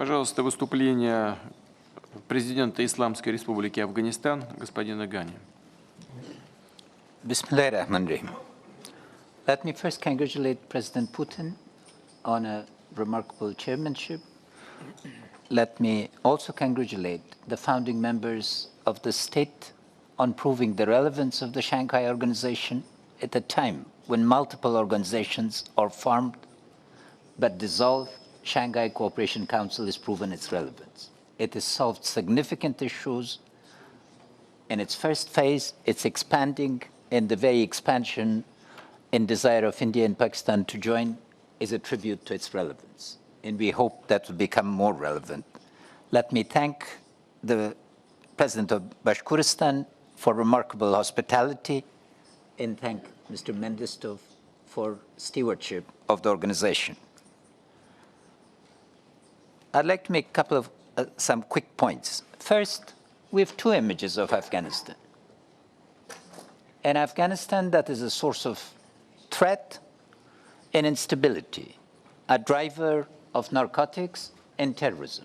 Пожалуйста, выступление президента Исламской Республики Афганистан, господина Гани. Bismillahirrahmanirrahim. Let me first congratulate President Putin on a remarkable chairmanship. Let me also congratulate the founding members of the state on proving the relevance of the Shanghai Organization at a time when multiple organizations are formed but dissolved. Shanghai Cooperation Council has proven its relevance. It has solved significant issues. In its first phase, it's expanding, and the very expansion and desire of India and Pakistan to join is a tribute to its relevance, and we hope that will become more relevant. Let me thank the President of Bashkortostan for remarkable hospitality, and thank Mr. Mendistov for stewardship of the organization. I'd like to make a couple of some quick points. First, we have two images of Afghanistan. An Afghanistan that is a source of threat and instability, a driver of narcotics and terrorism.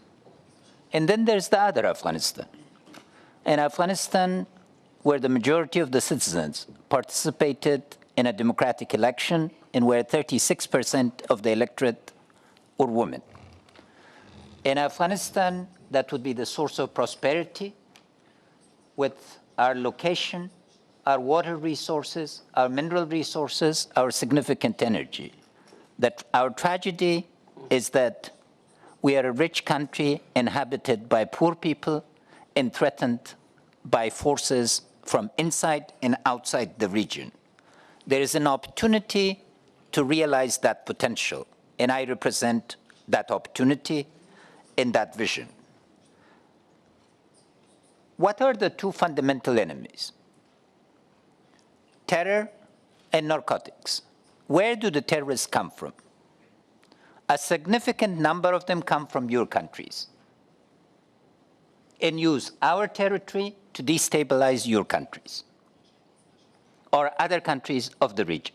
And then there's the other Afghanistan, an Afghanistan where the majority of the citizens participated in a democratic election and where 36% of the electorate were women. In Afghanistan, that would be the source of prosperity with our location, our water resources, our mineral resources, our significant energy. That our tragedy is that we are a rich country inhabited by poor people and threatened by forces from inside and outside the region. There is an opportunity to realize that potential, and I represent that opportunity in that vision. What are the two fundamental enemies? Terror and narcotics. Where do the terrorists come from? A significant number of them come from your countries and use our territory to destabilize your countries or other countries of the region.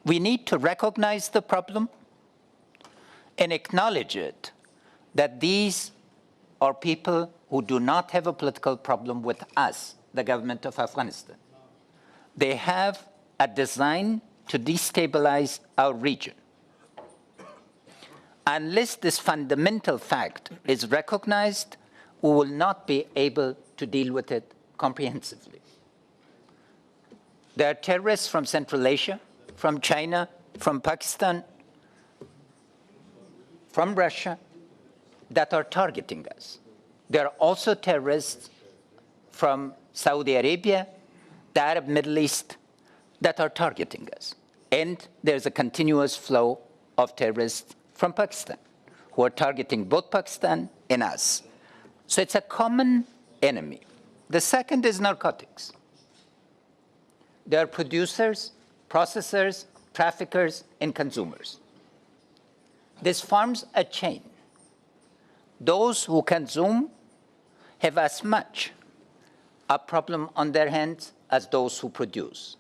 We need to recognize the problem and acknowledge it, that these are people who do not have a political problem with us, the government of Afghanistan. They have a design to destabilize our region. Unless this fundamental fact is recognized, we will not be able to deal with it comprehensively. There are terrorists from Central Asia, from China, from Pakistan, from Russia, that are targeting us. There are also terrorists from Saudi Arabia, the Arab Middle East, that are targeting us. And there's a continuous flow of terrorists from Pakistan who are targeting both Pakistan and us. So it's a common enemy. The second is narcotics. There are producers, processors, traffickers, and consumers. This forms a chain. Those who consume have as much a problem on their hands as those who produce.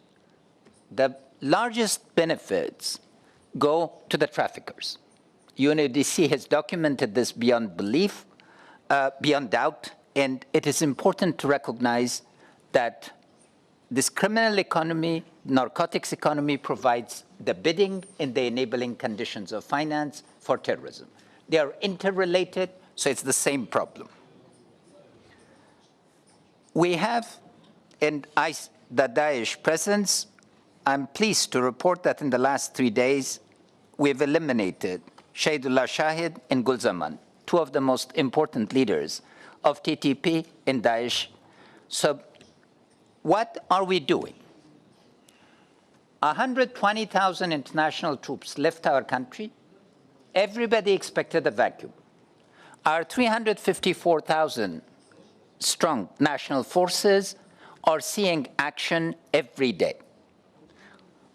The largest benefits go to the traffickers. UNODC has documented this beyond belief, beyond doubt, and it is important to recognize that this criminal economy, narcotics economy, provides the bidding and the enabling conditions of finance for terrorism. They are interrelated, so it's the same problem. We have in the Daesh presence. I'm pleased to report that in the last 3 days, we've eliminated Shahidullah Shahid and Gulzaman, two of the most important leaders of TTP and Daesh. So what are we doing? 120,000 international troops left our country. Everybody expected a vacuum. Our 354,000 strong national forces are seeing action every day.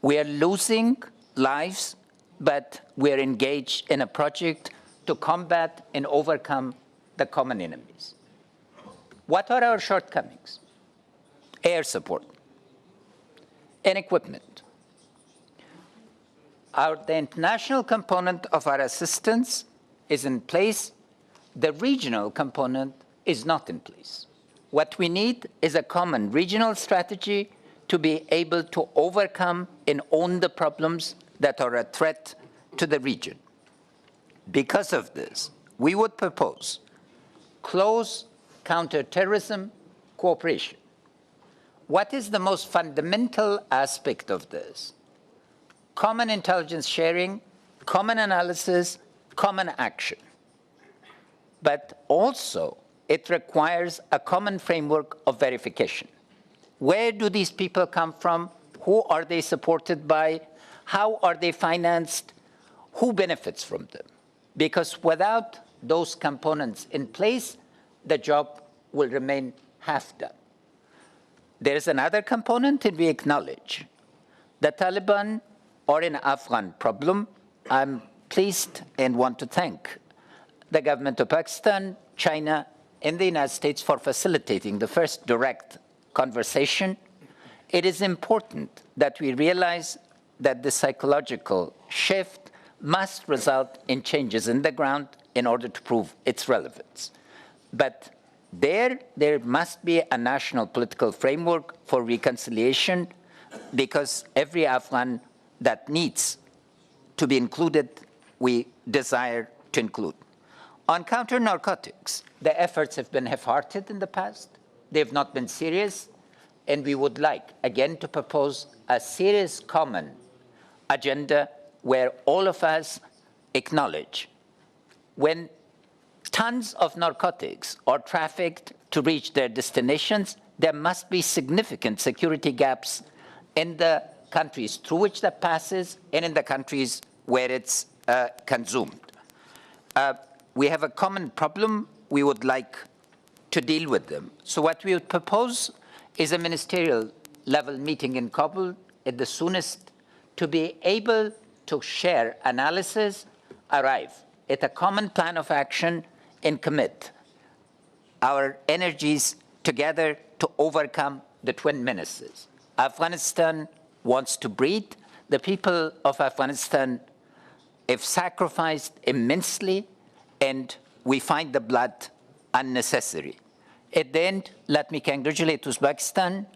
We are losing lives, but we are engaged in a project to combat and overcome the common enemies. What are our shortcomings? Air support and equipment. The international component of our assistance is in place, the regional component is not in place. What we need is a common regional strategy to be able to overcome and own the problems that are a threat to the region. Because of this, we would propose close counterterrorism cooperation. What is the most fundamental aspect of this? Common intelligence sharing, common analysis, common action. But also, it requires a common framework of verification. Where do these people come from? Who are they supported by? How are they financed? Who benefits from them? Because without those components in place, the job will remain half done. There is another component, and we acknowledge the Taliban are an Afghan problem. I'm pleased and want to thank the government of Pakistan, China, and the United States for facilitating the first direct conversation. It is important that we realize that the psychological shift must result in changes in the ground in order to prove its relevance. But there must be a national political framework for reconciliation, because every Afghan that needs to be included, we desire to include. On counter-narcotics, the efforts have been half-hearted in the past. They have not been serious, and we would like, again, to propose a serious common agenda where all of us acknowledge when tons of narcotics are trafficked to reach their destinations, there must be significant security gaps in the countries through which that passes and in the countries where it's consumed. We have a common problem. We would like to deal with them. So what we would propose is a ministerial level meeting in Kabul at the soonest to be able to share analysis, arrive at a common plan of action, and commit our energies together to overcome the twin menaces. Afghanistan wants to breathe. The people of Afghanistan have sacrificed immensely, and we find the blood unnecessary. At the end, let me congratulate Uzbekistan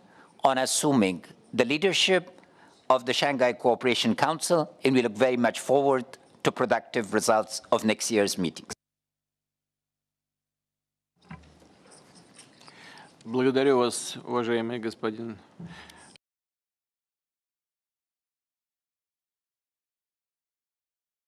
on assuming the leadership of the Shanghai Cooperation Council, and we look very much forward to productive results of next year's meetings. Благодарю вас, уважаемый господин